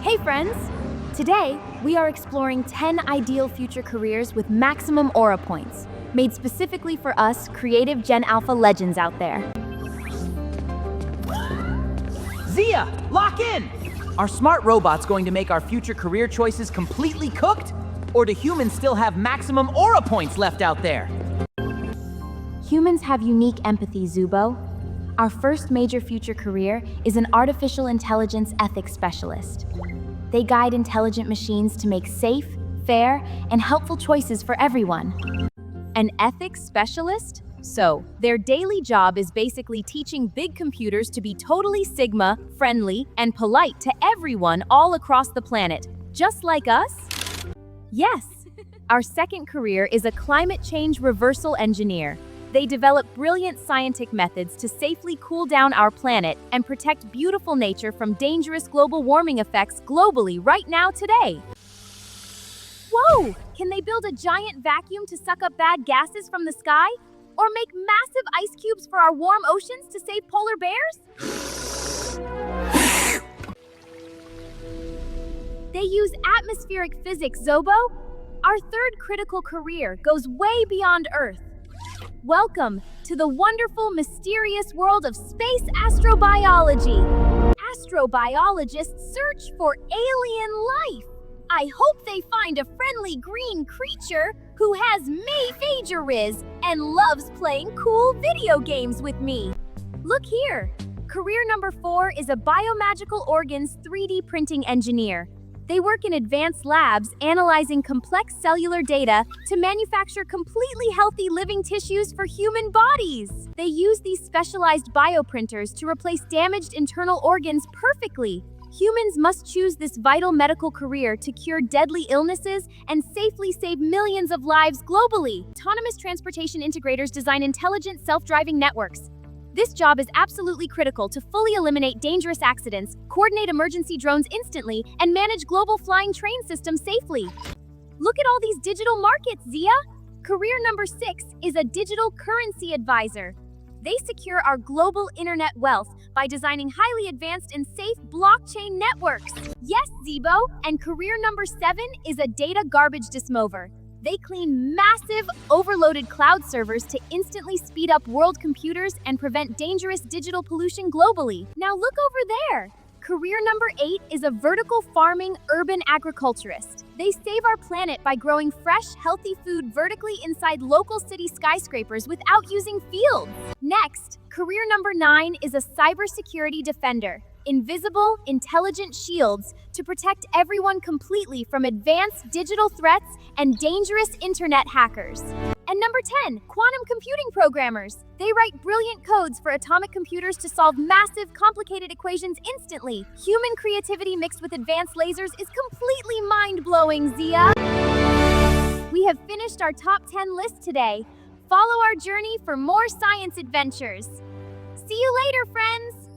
Hey friends! Today, we are exploring 10 ideal future careers with maximum aura points, made specifically for us creative Gen Alpha legends out there. Zia, lock in! Are smart robots going to make our future career choices completely cooked? Or do humans still have maximum aura points left out there? Humans have unique empathy, Zibo. Our first major future career is an artificial intelligence ethics specialist. They guide intelligent machines to make safe, fair, and helpful choices for everyone. An ethics specialist? So, their daily job is basically teaching big computers to be totally Sigma, friendly, and polite to everyone all across the planet, just like us? Yes. Our second career is a climate change reversal engineer. They develop brilliant scientific methods to safely cool down our planet and protect beautiful nature from dangerous global warming effects globally right now today. Whoa! Can they build a giant vacuum to suck up bad gases from the sky? Or make massive ice cubes for our warm oceans to save polar bears? They use atmospheric physics, Zobo. Our third critical career goes way beyond Earth. Welcome to the wonderful, mysterious world of space astrobiology. Astrobiologists search for alien life. I hope they find a friendly green creature who has majoriz and loves playing cool video games with me. Look here. Career number 4 is a biomagical organs 3D printing engineer. They work in advanced labs analyzing complex cellular data to manufacture completely healthy living tissues for human bodies. They use these specialized bioprinters to replace damaged internal organs perfectly. Humans must choose this vital medical career to cure deadly illnesses and safely save millions of lives globally. Autonomous transportation integrators design intelligent self-driving networks. This job is absolutely critical to fully eliminate dangerous accidents, coordinate emergency drones instantly, and manage global flying train systems safely. Look at all these digital markets, Zia! Career number 6 is a digital currency advisor. They secure our global internet wealth by designing highly advanced and safe blockchain networks. Yes, Zibo! And career number 7 is a data garbage dismover. They clean massive, overloaded cloud servers to instantly speed up world computers and prevent dangerous digital pollution globally. Now look over there! Career number 8 is a vertical farming urban agriculturist. They save our planet by growing fresh, healthy food vertically inside local city skyscrapers without using fields. Next, career number 9 is a cybersecurity defender. Invisible, intelligent shields to protect everyone completely from advanced digital threats and dangerous internet hackers. And number 10, quantum computing programmers. They write brilliant codes for atomic computers to solve massive, complicated equations instantly. Human creativity mixed with advanced lasers is completely mind-blowing, Zia. We have finished our top 10 list today. Follow our journey for more science adventures. See you later, friends!